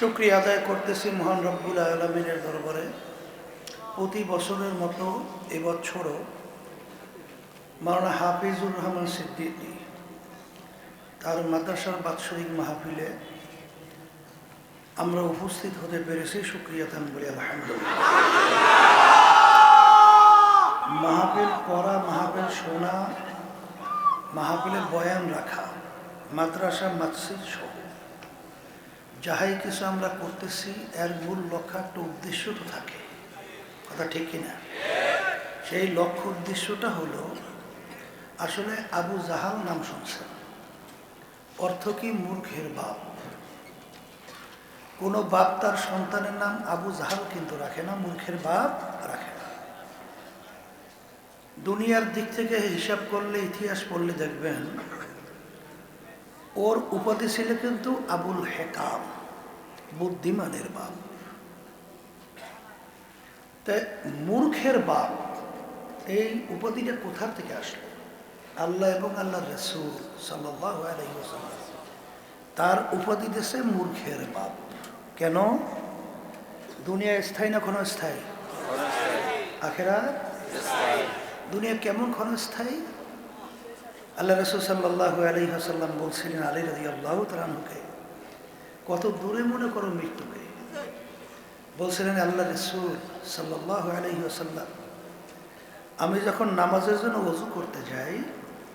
শুকরিয়া আদায় করতেছি মহান রব্বুল আলামিনের দরবারে। প্রতি বছরের মতো এবছরও মাওলানা হাফিজুর রহমান সিদ্দিকী তার মাদ্রাসার বাৎসরিক মাহফিলে আমরা উপস্থিত হতে পেরেছি। শুকরিয়া তান বলি আলহামদুলিল্লাহ। মাহফিল পড়া, মাহফিল শোনা, মাহফিলে বয়ান রাখা, মাদ্রাসা মসজিদ সহ যাহাই কিছু আমরা করতেছি এর মূল লক্ষ্য একটা উদ্দেশ্য তো থাকে, কথা ঠিক কিনা? সেই লক্ষ্য উদ্দেশ্যটা হলো, আসলে আবু জাহাল নাম শুনছেন, অর্থ কি? মূর্খের বাপ। কোনো বাপ তার সন্তানের নাম আবু জাহাল কিন্তু রাখে না, মূর্খের বাপ রাখে না। দুনিয়ার দিক থেকে হিসাব করলে, ইতিহাস পড়লে দেখবেন ওর উপাধি ছিল কিন্তু আবুল হেকাম, বুদ্ধিমানের বাপ। তাই মূর্খের বাপ এই উপাধিটা কোথা থেকে আসলো? আল্লাহ এবং আল্লাহ রাসূল সাল্লাল্লাহু আলাইহি ওয়াসাল্লাম তার উপাধি দিয়েছে মূর্খের বাপ। কেন? দুনিয়া স্থায়ী না ক্ষণস্থায়ী? আখিরাত দুনিয়া কেমন ক্ষণস্থায়ী? আল্লাহ রাসূল সাল্লাল্লাহু আলাইহি ওয়াসাল্লাম বলছিলেন আলী রাদিয়াল্লাহু তাআলা আনহুকে, কত দূরে মনে করো মৃত্যুকে। বলছিলেন আল্লাহ রাসূল সাল্লাল্লাহু আলাইহি ওয়াসাল্লাম, আমি যখন নামাজের জন্য ওযু করতে যাই,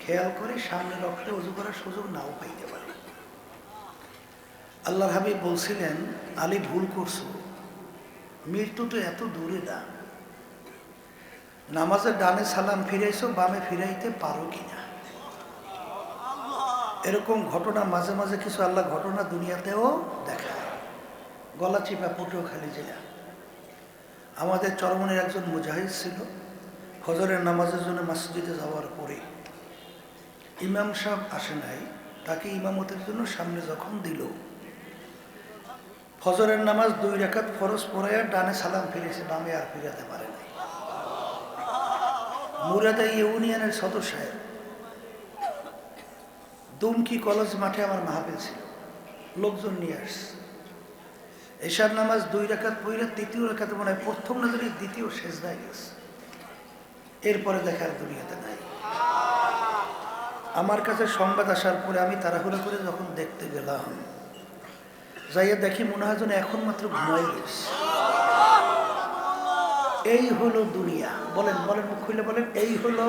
খেয়াল করে সামনে রক্ষে ওযু করার সুযোগ নাও পাইতে পারি। আল্লাহর হাবিব বলছিলেন, আলী ভুল করছো, মৃত্যু তো এত দূরে না, নামাজের ডানে সালাম ফিরাইছো, বামে ফিরাইতে পারো কিনা? এরকম ঘটনা মাঝে মাঝে কিছু আল্লাহ ঘটনা দুনিয়াতেও দেখায়। গলা চিপা পটুয়াখালী জেলা, আমাদের চরমনের একজন মুজাহিদ ছিল। ফজরের নামাজের জন্য মসজিদে যাওয়ার পরে ইমাম সাহেব আসে নাই, তাকে ইমামতের জন্য সামনে যখন দিল, ফজরের নামাজ 2 রাকাত ফরজ পড়াইয়া ডানে সালাম ফিরেছে, বামে আর ফিরাতে পারে নাই। মুরাদা ইউনিয়নের সদস্য সাহেব, দুমকি কলেজ মাঠে আমার মাহফিল ছিল, লোকজন নিয়ে আসছে। এশার নামাজ 2 রাকাত পড়ে, 3য় রাকাতে মনে হয় প্রথম নজরে দ্বিতীয় সেজদায় গেছে। এরপরে দেখার দুনিয়াতে নাই। আমার কাছে সংবাদ আসার পরে আমি তাড়াহুড়ো করে যখন দেখতে গেলাম, যাইয়া দেখি মনে হয় যেন এখন মাত্র ঘুমাই গেছে। এই হলো দুনিয়া। বলেন বলেন, মুখ খুলে বলেন, এই হলো।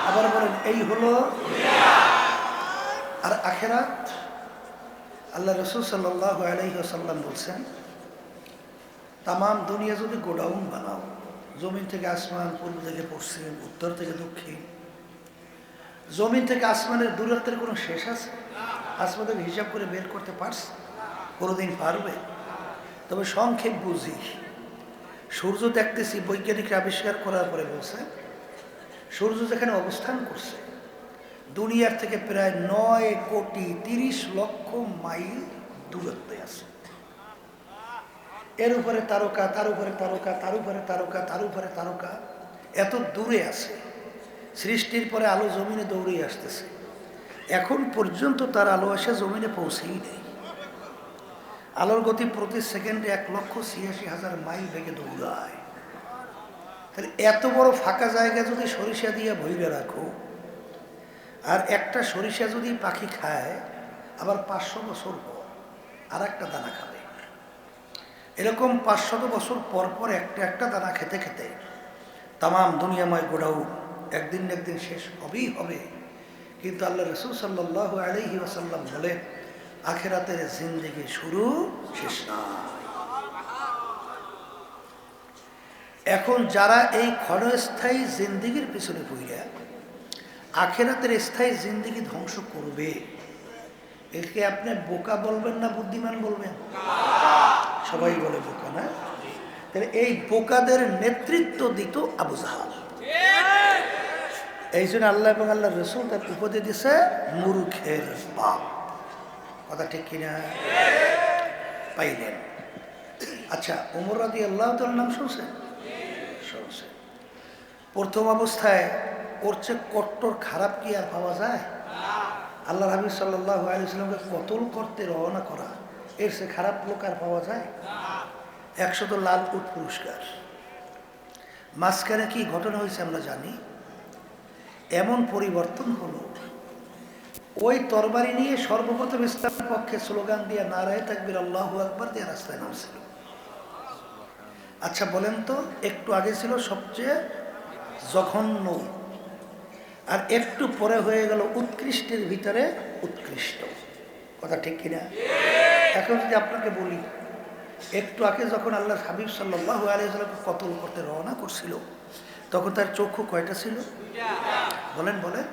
আবার বলেন, এই হলো। আর আখিরাত, আল্লাহ রাসূল সাল্লাল্লাহু আলাইহি ওয়াসাল্লাম বলছেন, তামাম দুনিয়া যদি গোডাউন বানাও, জমিন থেকে আসমান, পূর্ব থেকে পশ্চিম, উত্তর থেকে দক্ষিণ, জমিন থেকে আসমানের দূরত্বের কোনো শেষ আছে? আসমান থেকে হিসাব করে বের করতে পারছে? কোনোদিন পারবে? তবে সংক্ষেপ বুঝি, সূর্য দেখতেছি, বৈজ্ঞানিকরা আবিষ্কার করার পরে বলছে, সূর্য যেখানে অবস্থান করছে দুনিয়ার থেকে প্রায় 9,30,00,000 মাইল দূরত্বে আছে। এর উপরে তারকা, তার উপরে তারকা, তার উপরে তারকা, তার উপরে তারকা, এত দূরে আছে। সৃষ্টির পরে আলো জমিনে দৌড়ে আসতেছে, এখন পর্যন্ত তার আলো আসে জমিনে পৌঁছেই নেই। আলোর গতি প্রতি সেকেন্ডে 1,86,000 মাইল বেগে দৌড়ায়। তাহলে এত বড় ফাঁকা জায়গা যদি সরিষা দিয়ে ভইরে রাখো, আর একটা সরিষা যদি পাখি খায়, আবার 500 বছর পর আর একটা দানা খাবে। এরকম 500 বছর পর পর একটা একটা দানা খেতে খেতে তামাম দুনিয়াময় গোডাউন একদিন না একদিন শেষ হবেই হবে। কিন্তু আল্লাহ রাসূল সাল্লাল্লাহু আলাইহি ওয়াসাল্লাম বলেন, আখিরাতের জিন্দেগি শুরু, শেষ না। এখন যারা এই ক্ষণস্থায়ী জিন্দেগির পিছনে পড়ে আখিরাতের স্থায়ী জিন্দেগি ধ্বংস করবে, একে আপনি বোকা বলবেন না বুদ্ধিমান বলবেন? সবাই বলে বোকা, না? তাহলে এই বোকাদের নেতৃত্ব দিত আবু জাহাল। এই জন্য আল্লাহ এবং আল্লাহ রাসূল তার উপাধি দিছে মূর্খের বাপ। কথা ঠিক কিনা? পাইলেন? আচ্ছা, ওমর রাদিয়াল্লাহু তাআলার নাম শুনছেন? শুনছেন। প্রথম অবস্থায় ওর চেয়ে কট্টর খারাপ কি আর পাওয়া যায়? আল্লাহ হাবিব সাল্লাল্লাহু আলাইহি ওয়াসাল্লামকে কতল করতে রওনা করা, এর সে খারাপ লোক আর পাওয়া যায়? 100 তো লাল উট পুরস্কার। মাঝখানে কি ঘটনা হয়েছে আমরা জানি। এমন পরিবর্তন হলো, ওই তরবারি নিয়ে সর্বপ্রথম ইসলামের পক্ষে স্লোগান দিয়ে নারায়ে তাকবীর আল্লাহু আকবার দিয়ে রাস্তায় নামছিল। আচ্ছা বলেন তো, একটু আগে ছিল সবচেয়ে জঘন্য, আর একটু পরে হয়ে গেল উৎকৃষ্টের ভিতরে উৎকৃষ্ট। কথা ঠিক কিনা? এখন যদি আপনাকে বলি, একটু আগে যখন আল্লাহ হাবিব সাল্লাল্লাহু আলাইহি ওয়াসাল্লামকে কতল করতে রওনা করছিল, তখন তার চক্ষু কয়টা ছিল? বলেন বলেন।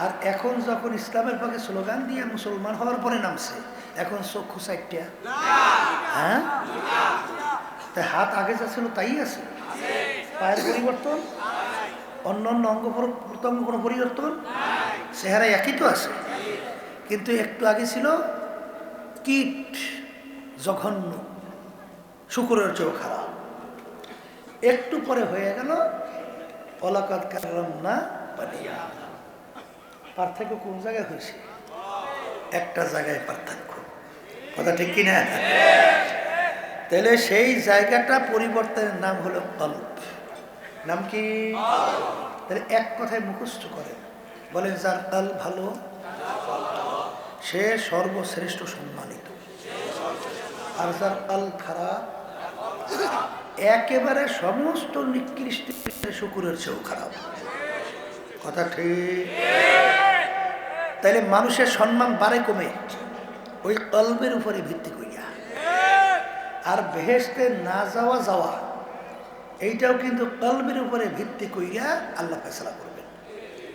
আর এখন যখন ইসলামের পক্ষে স্লোগান দিয়ে মুসলমান হওয়ার পরে নামছে, এখন চক্ষু 4টা। হ্যাঁ, তাই হাত আগে যা ছিল তাই আছে? পায়ের পরিবর্তন? অন্য অন্য অঙ্গ প্রত্যঙ্গ কোনো পরিবর্তন? চেহারা একই তো আছে, কিন্তু একটু আগে ছিল কীট, জঘন্য, শুকুরের চেয়েও খারাপ। একটু পরে হয়ে গেল ওয়ালাকাদ কাররামনা বানি আদম। পার্থক্য কোন জায়গায় হয়েছে? একটা জায়গায় পার্থক্য। কথা ঠিক কিনা? তাহলে সেই জায়গাটা পরিবর্তনের নাম হলো কলব। নাম কি? তাহলে এক কথায় মুখস্থ করেন, বলেন যার কাল ভালো সে সর্বশ্রেষ্ঠ সম্মানিত, আর যার কাল খারাপ একেবারে সমস্ত নিকৃষ্ট, শুকুরের চেয়েও খারাপ। কথা ঠিক? তাইলে মানুষের সম্মান বাড়ে কমে ওই কলবের উপরে ভিত্তি করিয়া। আর বেহেশতে না যাওয়া যাওয়া এইটাও কিন্তু কলবের উপরে ভিত্তি করিয়া আল্লাহ ফয়সালা করবেন।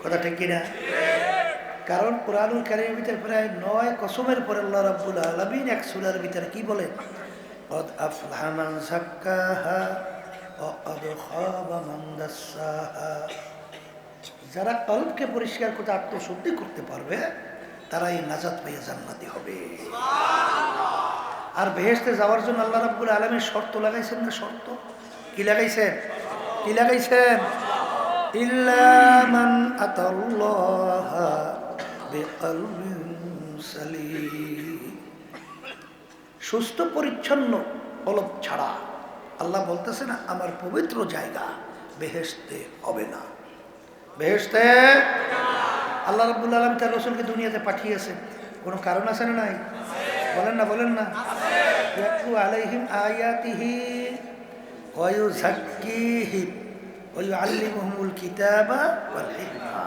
কথা ঠিক কিনা? কারণ কুরআনুল কারীমের ভিতরে প্রায় 9 কসমের পরে আল্লাহ রাব্বুল আলামিন এক সূরার ভিতরে কি বলেন? কদ আফলাহা মান যাক্কাহা ওয়া কদ খাবা মান দাসসাহা। যারা কলবকে পরিষ্কার করতে, আত্মশুদ্ধি করতে পারবে, তারাই নাজাত পেয়ে জান্নাতি হবে। আর বেহেশতে যাওয়ার জন্য আল্লাহ রাব্বুল আলামিন শর্ত লাগাইছেন না? শর্ত কি লাগাইছেন? কি লাগাইছেন? ইল্লা মান আতাল্লাহা বিকলবিন সালিম। সুস্থ পরিচ্ছন্ন কলব ছাড়া আল্লাহ বলতেছেন আমার পবিত্র জায়গা বেহেশতে হবে না। বেহেশতে আল্লাহ রাব্বুল আলামিন তার রাসূলকে দুনিয়াতে পাঠিয়েছেন, কোনো কারণ আছে না? নাই? বলেন না, বলেন না। ইয়াতলু আলাইহিম আয়াতিহি ওয়া ইউযাক্কিহিম ওয়া ইউআল্লিমুহুমুল কিতাবা ওয়াল হিকমা।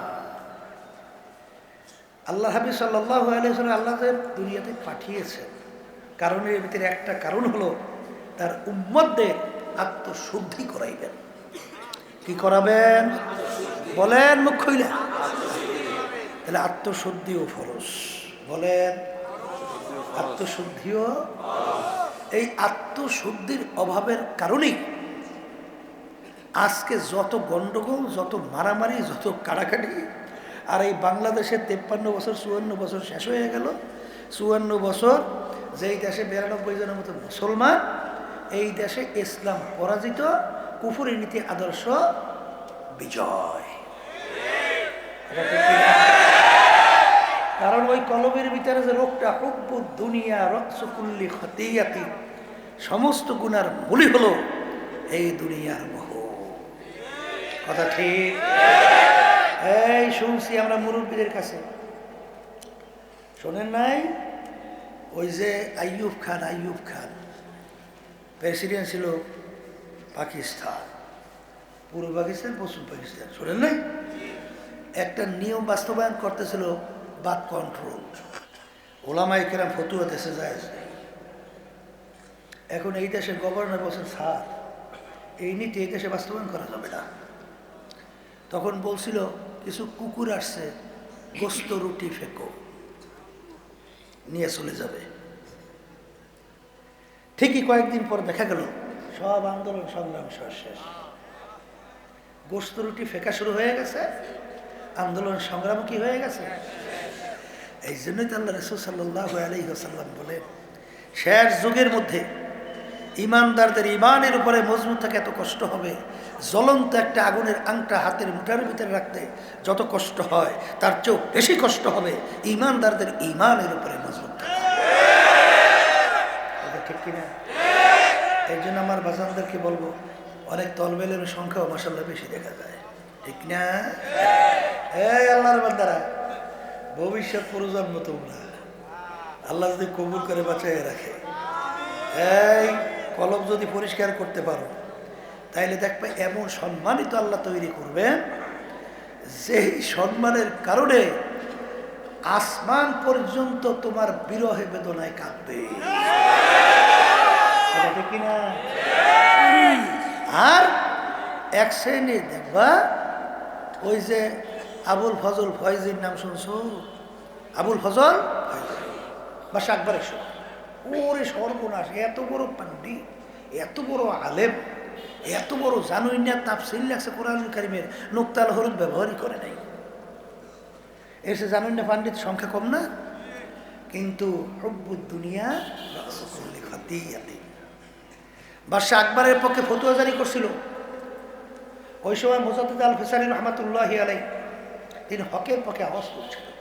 আল্লাহ হাবিব সাল্লাল্লাহু আলাইহি ওয়াসাল্লাম আল্লাহকে দুনিয়াতে পাঠিয়েছেন, কারণের ভিতরে একটা কারণ হলো তার উম্মতদের আত্মশুদ্ধি করাইবেন। কি করাবেন? বলেন মুখ খুইলা। তাহলে আত্মশুদ্ধিও ফরজ। বলেন আত্মশুদ্ধিও। এই আত্মশুদ্ধির অভাবের কারণেই আজকে যত গন্ডগোল, যত মারামারি, যত কাটাকাটি। আর এই বাংলাদেশে 53 বছর 54 বছর শেষ হয়ে গেল। 54 বছর যেই দেশে 92 জনের মতো মুসলমান, এই দেশে ইসলাম পরাজিত, কুফরি নীতি আদর্শ বিজয়। কারণ ওই কলবের ভিতরে যে রোগটা, হুব্বুদ দুনিয়া রাসু কুল্লি খতিয়াতি, সমস্ত গুনার মূলই হলো এই দুনিয়ার মোহ। কথা ঠিক? এই শুনছি আমরা মুরব্বীদের কাছে, শোনেন নাই? ওই যে আইয়ুব খান প্রেসিডেন্ট ছিল পাকিস্তান, পূর্ব পাকিস্তান, পশ্চিম পাকিস্তান, শোনেন নাই? একটা নিয়ম বাস্তবায়ন করতেছিল, বাদ কন্ট্রোল। ওলামায়ে কেরাম ফতুয়া দেশে যায়। এখন এই দেশের গভর্নর বলছেন স্যার এই নীতি এই দেশে বাস্তবায়ন করা যাবে না। তখন বলছিল কিছু কুকুর আসছে, গোস্ত রুটি ফেঁকো, নিয়ে চলে যাবে। ঠিকই কয়েকদিন পর দেখা গেল সব আন্দোলন সংগ্রাম শেষ, গোস্ত রুটি ফেঁকা শুরু হয়ে গেছে, আন্দোলন সংগ্রাম কি হয়ে গেছে। এই জন্যই তো আল্লাহ রাসূল সাল্লাল্লাহু আলাইহি ওয়াসাল্লাম বলেন শেষ যুগের মধ্যে ইমানদারদের ইমানের উপরে মজবুত থাকে এত কষ্ট হবে, জ্বলন্ত একটা আগুনের আংটা হাতের মুঠার ভিতরে রাখতে যত কষ্ট হয় তার চেয়েও বেশি কষ্ট হবে ইমানদারদের ইমানের উপরে মজবুত থাকা। কিনা? এই জন্য আমার বাজানদেরকে বলবো, অনেক তলবেলের সংখ্যাও মাসাল্লাহ বেশি দেখা যায়, ঠিক না? এই আল্লাহর বান্দারা, ভবিষ্যৎ প্রজন্ম তোমরা, আল্লাহ যদি কবুল করে বাঁচিয়ে রাখে, এই কলম যদি পরিষ্কার করতে পারো, তাইলে দেখবে এমন সম্মানিত আল্লাহ তৈরি করবেন, যেই সম্মানের কারণে আসমান পর্যন্ত তোমার বিরহে বেদনায় কাঁদবে, ঠিক না? আর এক শ্রেণী দেখবা, ওই যে আবুল ফজল ফয়েজির নাম শুনছো? আবুল ফজল বা শাকবারের শো, ওরে সর্বনাশ! এত বড় পান্ডিত, এত বড় আলেম, এত বড় জানুই না, তাফসীর লাগছে কোরআনুল কারীমের, নুকতাল হরফ ব্যবহারই করে নাই। এসে জানুই না পান্ডিত সংখ্যা কম না? কিন্তু হুব্বুদ দুনিয়া রাসু কুল্লি খাতিয়াতিন। বাদশাহ আকবরের পক্ষে ফতোয়া জারি করছিল ওই সময় মুজাদ্দিদ আল ফিসারি রহমাতুল্লাহি আলাইহি, তিনি হকের পক্ষে আওয়াজ করছিলেন,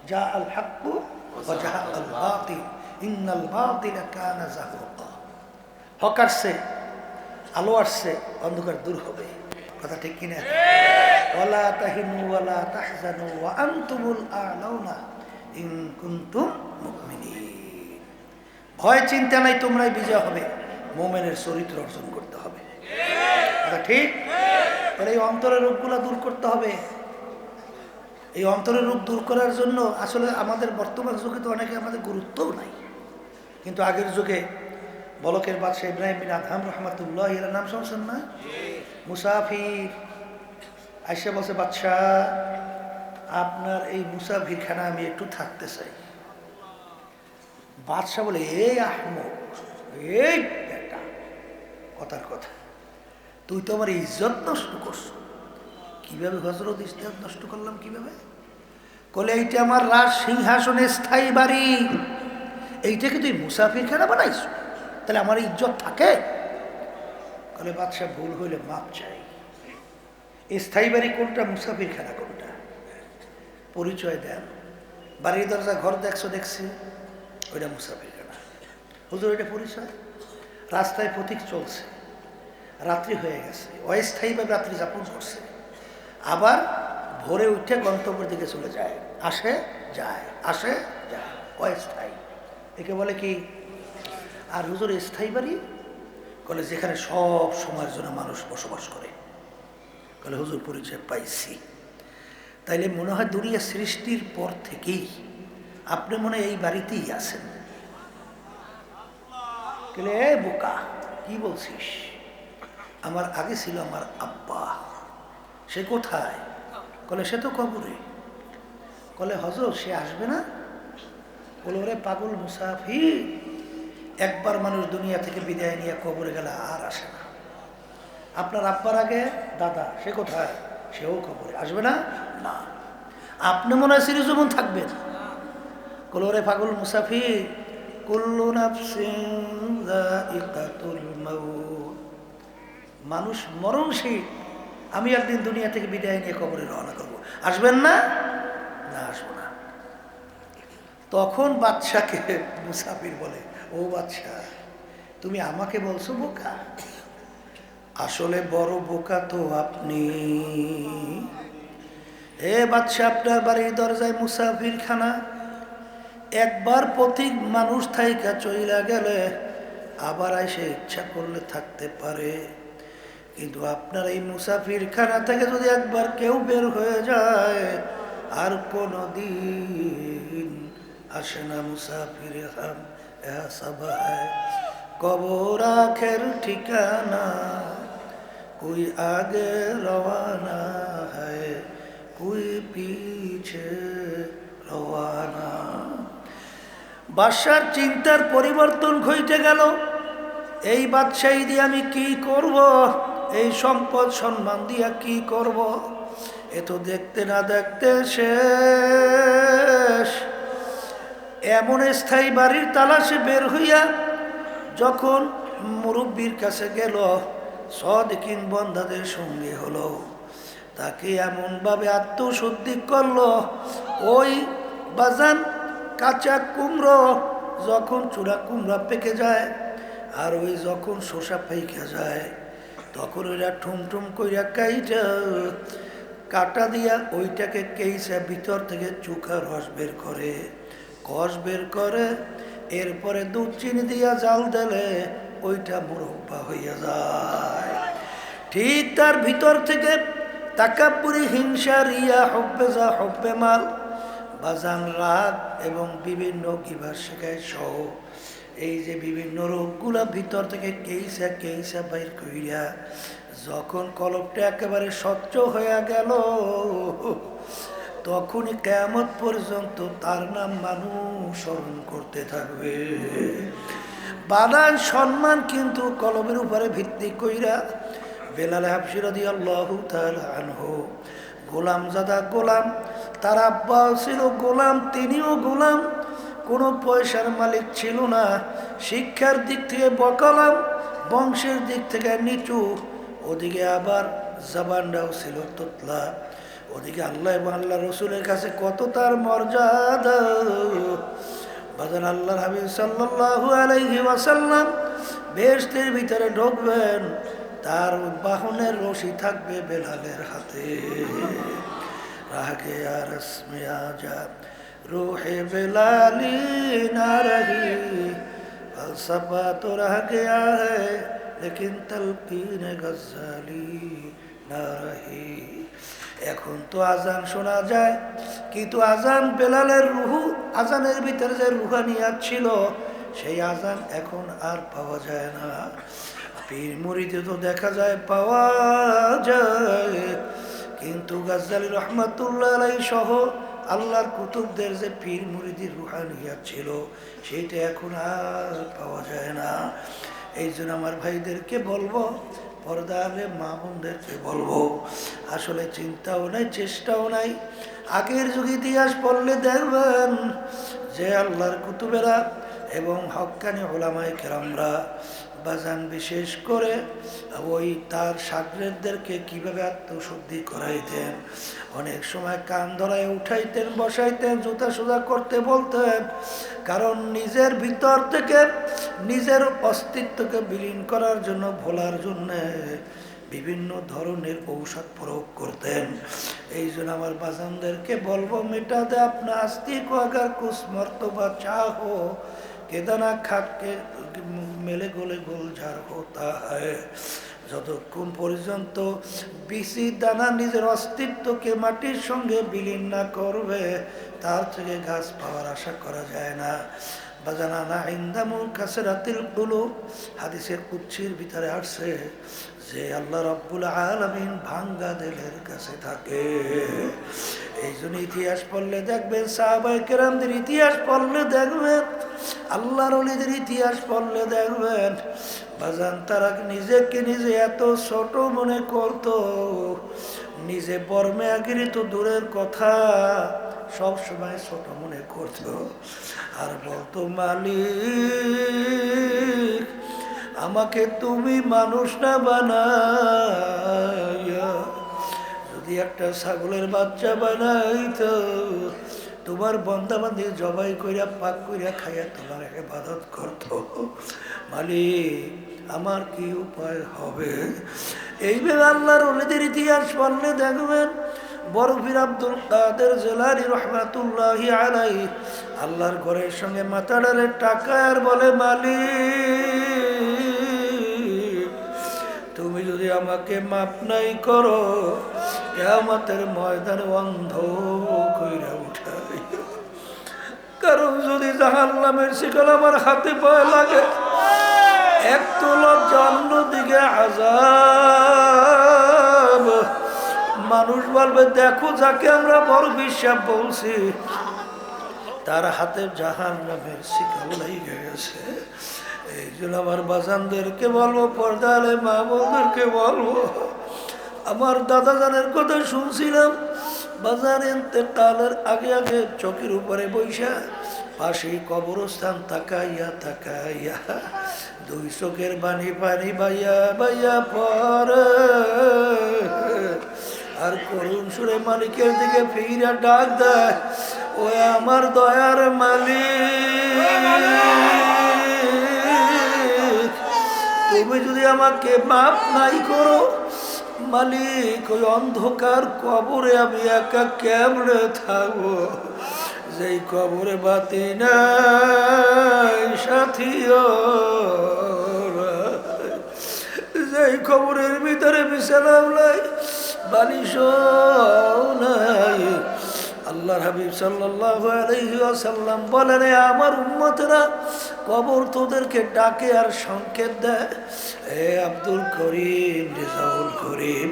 জা আল হাক্কু ওয়া জা আল বাতিল ইন্নাল বাতিলা কানা যাহুকা। হক আসছে, আলো আসছে, অন্ধকার দূর হবে, কথা ঠিক কিনা? ওয়ালা তাহিনু ওয়ালা তাহজানু ওয়া আনতুমুল আ'লাউনা ইন কুনতুম মুমিনিন। ভয় চিন্তা নাই, তোমরাই বিজয় হবে, মুমিনের চরিত্র অর্জন করতে হবে, কথা ঠিক? তাহলে এই অন্তরের রূপগুলো দূর করতে হবে। এই অন্তরের রূপ দূর করার জন্য আসলে আমাদের বর্তমান যুগে তো অনেকে আমাদের গুরুত্বও নাই, কিন্তু আগের যুগে বলকের বাদশাহ ইব্রাহিম বিন আদহাম রহমাতুল্লাহ এর নাম শুনছেন না? মুসাফির আইসা বলছে, বাদশাহ আপনার এই মুসাফিরখানা আমি একটু থাকতে চাই। বাদশাহ বলে, এই আহমক, এই বেটা, কথার কথা, তুই তো আমার ইজ্জত নষ্ট করছো। কিভাবে হযরত? ইজ্জত নষ্ট করলাম কিভাবে? বলে, এইটা আমার রাজ সিংহাসনে স্থায়ী বাড়ি, এইটাকে তুই মুসাফিরখানা বানাইছো, তাহলে আমার ইজ্জত থাকে? বলে, বাদশাহ ভুল হইলে মাপ চাই। স্থায়ী বাড়ি কোনটা, মুসাফিরখানা কোনটা? পরিচয় দেন। বাড়ির দরজা ঘর দেখছো, দেখছি, ওইটা মুসাফিরখানা। হুজুর, ওইটা পরিচয়? রাস্তায় পথিক চলছে, রাত্রি হয়ে গেছে, অস্থায়ীভাবে রাত্রি যাপন করছে, আবার ভোরে উঠে গন্তব্যের দিকে চলে যায়, আসে যায়, আসে যায়, অস্থায়ী, একে বলে কি? আর হুজুর স্থায়ী বাড়ি? বলে, যেখানে সব সময়ের জন্য মানুষ বসবাস করে। বলে, হুজুর পরিচয় পাইছি। তাইলে মনে হয় দুনিয়া সৃষ্টির পর থেকেই আপনি মনে হয় এই বাড়িতেই আছেন। বলে, এ বোকা, কি বলছিস? আমার আগে ছিল আমার আব্বা, সে কোথায়? বলে, সে তো কবরে। বলে, হযরত সে আসবে না? বলে, ওরে পাগল মুসাফির, একবার মানুষ দুনিয়া থেকে বিদায় নিয়ে কবরে গেলে আর আসে না। আপনার আব্বার আগে দাদা, সে কোথায়? সেও কবরে, আসবে না? না। আপনি মনে হয় চিরজীবন থাকবেন। বলে, ওরে পাগল মুসাফির, কুল্লু নাফসিন যায়িকাতুল মাউত, মানুষ মরণশীল, আমি একদিন দুনিয়া থেকে বিদায় নিয়ে কবরে রওনা করবো, আসবেন না? না, আসবো না। তখন বাদশাকে মুসাফির বলে, ও বাদশা, তুমি আমাকে বলছো বোকা? আসলে বড় বোকা তো আপনি। এ বাদশা, আপনার বাড়ির দরজায় মুসাফিরখানা, একবার পথিক মানুষ থাইকা চইলা গেলে আবার এসে ইচ্ছা করলে থাকতে পারে, কিন্তু আপনার এই মুসাফিরখানা থেকে যদি একবার কেউ বের হয়ে যায় আর কোনো দিন আসে না। মুসাফির হাম সবাই কবর আখের ঠিকানা, কোই আগে রওয়ানা হয়, কোই পিছে রওয়ানা। বাদশার চিন্তার পরিবর্তন ঘটে গেল। এই বাদশাহী দিয়ে আমি কি করব? এই সম্পদ সম্মান দিয়া কি করব? এ তো দেখতে না দেখতে শেষ। এমন স্থায়ী বাড়ির তালাশে বের হইয়া যখন মুরব্বীর কাছে গেল, সাদিকিন বান্দাদের সঙ্গে হলো, তাকে এমনভাবে আত্মশুদ্ধি করলো, ওই বাজান কাঁচা কুমড়ো যখন চূড়া কুমড়া পেকে যায়, আর ওই যখন শোষা পাইকা যায় তখন ওইটা ঠুমঠুম কইরা কাইটা কাটা দিয়া ওইটাকে কেইসা ভিতর থেকে চুখা রস বের করে, কষ বের করে, এরপরে দুধ চিনি দিয়া জাল দিলে ওইটা মুরব্বা হইয়া যায়। ঠিক তার ভিতর থেকে তাকাব্বুরি, হিংসা, রিয়া, হব্বে যা হব্বে মাল, বাজান, রাগ এবং বিভিন্ন গিবা শেখায় সহ এই যে বিভিন্ন রোগগুলা ভিতর থেকে কেইসা কেইসা বাইর কইরা যখন কলবটা একেবারে স্বচ্ছ হয়ে গেল তখনই কিয়ামত পর্যন্ত তার নাম মানুষ স্মরণ করতে থাকবে। বানান সম্মান কিন্তু কলবের উপরে ভিত্তি কইরা। বেলাল হাবশী রাদিয়াল্লাহু তাআলা আনহু গোলামজাদা গোলাম, তার আব্বা ছিল গোলাম, তিনিও গোলাম, কোনো পয়সার মালিক ছিল না, শিক্ষার দিক থেকে বকালাম, বংশের দিক থেকে নিচু, ওদিকে আবার জবানটাও ছিল তোতলা, ওদিকে আল্লাহ এবং আল্লাহ রসুলের কাছে কত তার মর্যাদা। বাজান আল্লাহর হাবিব সাল্লাল্লাহু আলাইহি ওয়াসাল্লাম বেহেশতের ভিতরে ঢুকবেন, তার বাহনের রশি থাকবে বেলালের হাতে। রাগে আর রসমে আজা রূহে বেলালি না রহি, ফলসফা তো রহ গয়া है लेकिन तलकीन गज़ाली না রহি। এখন তো আজান শোনা যায়, কিন্তু আজান বেলালের রুহু, আজানের ভিতরে যে রুহানিয়াত ছিল সেই আজান এখন আর পাওয়া যায় না। পীর মুরিদে তো দেখা যায় পাওয়া যায়, কিন্তু গাজ্জালী রহমাতুল্লাহ আলাইহি সহ আল্লাহর কুতুবদের যে পীর মুরিদির রুহানিয়াত ছিল সেইটা এখন আর পাওয়া যায় না। এই জন্য আমার ভাইদেরকে বলবো, পর্দারে মা বোনদেরকে বলবো, আসলে চিন্তাও নাই, চেষ্টাও নাই। আগের যুগ ইতিহাস পড়লে দেখবেন যে আল্লাহর কুতুবেরা এবং হক্কানি উলামায়ে কেরামরা বাজান বিশেষ করে ওই তার শাগরেদদেরকে কিভাবে আত্মশুদ্ধি করাইতেন, অনেক সময় কান ধরায় উঠাইতেন, বসাইতেন, জুতা সোজা করতে বলতেন, কারণ নিজের ভিতর থেকে নিজের অস্তিত্বকে বিলীন করার জন্য, ভোলার জন্য বিভিন্ন ধরনের ঔষধ প্রয়োগ করতেন। এই জন্য আমার বাজানদেরকে বলবো, মেটা দে আপনা আস্তি কো আগার কুছ মর্তবা চাহো, কেদানা খাটকে মেলে গোলে গোলঝার হতা হয়। যতক্ষণ পর্যন্ত বিসি দানা নিজের অস্তিত্বকে মাটির সঙ্গে বিলীন না করবে তার থেকে গাছ পাওয়ার আশা করা যায় না। বাজানা ইনদামুল কাসরাতিল কুলুব, হাদিসের কুচ্ছির ভিতরে আসছে যে আল্লাহ রাব্বুল আলামিন ভাঙ্গা দিলের কাছে থাকে। এই জন্য ইতিহাস পড়লে দেখবেন, সাহাবায়ে কেরামদের ইতিহাস পড়লে দেখবেন, আল্লাহর ওলিদের ইতিহাস পড়লে দেখবেন বাজান তারা নিজেকে নিজে এত ছোট মনে করত, নিজে বর্মেয়াগিরি তো দূরের কথা, সব সময় ছোট মনে করত। আর বলতো, মালিক আমাকে তুমি মানুষ না বানাইয়া যদি একটা ছাগলের বাচ্চা বানাইতো, তোমার বন্দাবান্দি জবাই কইরা পাক কইরা খাইয়া তোমার ইবাদত করত, মালিক আমার কি উপায় হবে? এইভাবে আল্লাহর ওলিদের ইতিহাস পড়লে দেখবেন বড় পীর আব্দুল কাদের জিলানী রহমাতুল্লাহি আলাইহি আল্লাহর ঘরের সঙ্গে মাথা ডালে টাকা আর বলে, মালিক তুমি যদি আমাকে মাপ নাই করো, কিয়ামতের ময়দানে অন্ধ কইরা উঠাই। কারণ যদি জাহান্নামের শিকল আমার হাতে পায়ে লাগে, এক তো লজ্জা, অন্যদিকে আযাব। মানুষ বলবে, দেখো যাকে আমরা বড় বিশ্বাস বলছি তার হাতে জাহান্নামের শিকল লেগে গেছে। এই জন্য আমার বাজানদেরকে বলবো, পর্দালে মা বোনদেরকে বলবো, আমার দাদা জানের কথা শুনছিলাম, বাজার ইন্তেকালের আগে আগে চকির উপরে বৈশা পাশেই কবরস্থান তাকাইয়া তাকাইয়া দুই চোখের বাণী পানি বাইয়া বাইয়া পরে আর করুণ সুরে মালিকের দিকে ফিরা ডাক দেয়, ও আমার দয়ার মালিক, তুমি যদি আমাকে মাফ নাই করো মালিক, ওই অন্ধকার কবরে আমি একা কেমনে থাকবো? যেই কবরে বাতি নাই, সাথীও যেই কবরের ভিতরে বিছানাও নাই, বালিশও নাই। আল্লাহর হাবিব সাল্লাল্লাহু আলাইহি ওয়াসাল্লাম বলেন, আমার উম্মতেরা কবর তোদেরকে ডাকে আর সংকেত দেয়, হে আব্দুল করিম, রেজাউল করিম,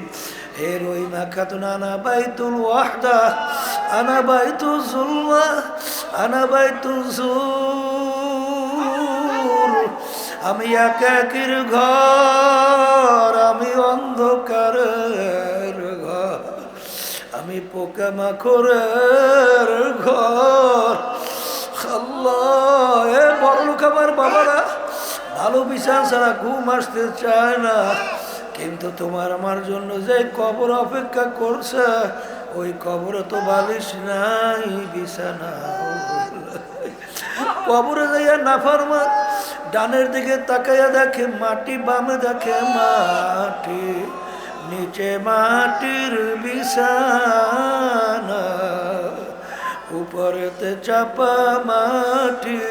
হে রহিমা খাতুন, আনা বাইতুল ওয়াহদা, আনা বাইতুল জুলমা, আনা বাইতুল জুর। আমি একাকির ঘর, আমি অন্ধকারের ঘর, আমি পোকামাকড়ের ঘর। আল্লাহ, এ বড়লোক আমার বাবারা ভালো বিছানা ছাড়া ঘুম আসতে চায় না, কিন্তু তোমার আমার জন্য যে কবর অপেক্ষা করছে, ওই কবরে তো বালিশ নাই, বিছানা। কবরে যাইয়া নাফরমান ডানের দিকে তাকাইয়া দেখে মাটি, বামে দেখে মাটি, নিচে মাটির বিছানা, উপরেতে চাপা মাটি,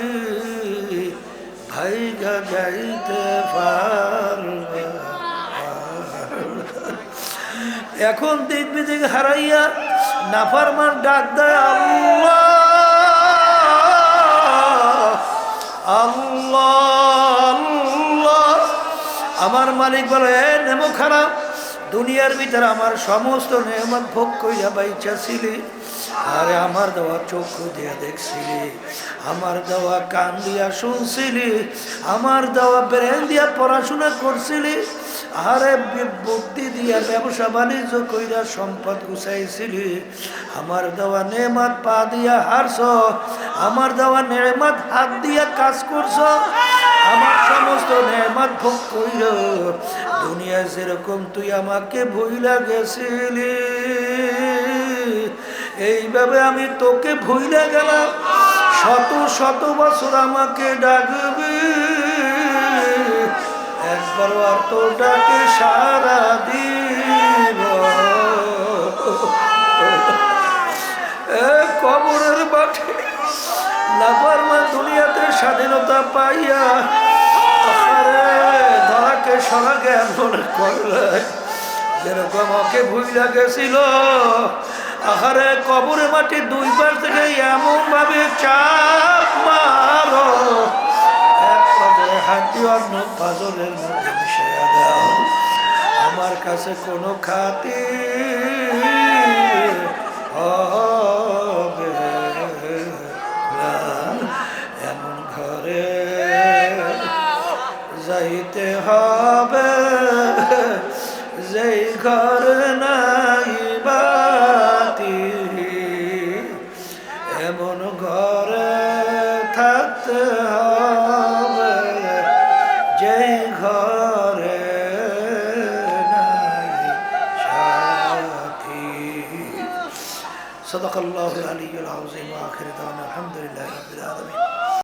ভাইগা যাইতে পারবে। এখন দিক বিদিক হারাইয়া নাফরমান ডাক দেয়, আল্লাহ আল্লাহ আল্লাহ। আমার মালিক বলে, নেমো খারাপ, দুনিয়ার ভিতরে আমার সমস্ত নেয়ামত ভোগ কইরা বাইচা ছিলি, আরে আমার দেওয়া চক্ষু দিয়া দেখছিলি, আমার দেওয়া কান দিয়া শুনছিলি, আমার দেওয়া ব্রেন দিয়া পড়াশোনা করছিলি, আরে বুদ্ধি দিয়া ব্যবসা বাণিজ্য কইরা সম্পদ গুছাইছিলি, আমার দেওয়া নেয়ামত পা দিয়া হারছ, আমার দেওয়া নেয়ামত হাত দিয়া কাজ করছ, আমার সমস্ত নেয়ামত ভোগ কইর দুনিয়া যেরকম তুই আমাকে ভুইলা গেছিলি, এইভাবে আমি তোকে ভুইলা গেলাম, শত শত বছর আমাকে ডাকবি, একবার আর তো ডাকে সারা দিব। কবরের মাঠে নাফরমান দুনিয়াতে স্বাধীনতা পাইয়া ধরাকে সরাকে এমন করলে যেরকম ওকে ভুইলা গেছিল, আহারে কবরের মাটি দুই পাশ থেকে এমন ভাবে চাপ মারো, এক পাজরে হাতি অন্য পাজরের মধ্যে মিশিয়ে দাও, আমার কাছে কোনো খাতি হবে না। এমন ঘরে যাইতে হবে যেই ঘর নাই বাতি, এমন ঘরে থাকতে হবে যেই ঘরে নাই সাথী। সাদাকাল্লাহুল আলিয়্যুল আযীম ওয়া আখিরু দাওয়ানা আলহামদুলিল্লাহি রাব্বিল আলামিন।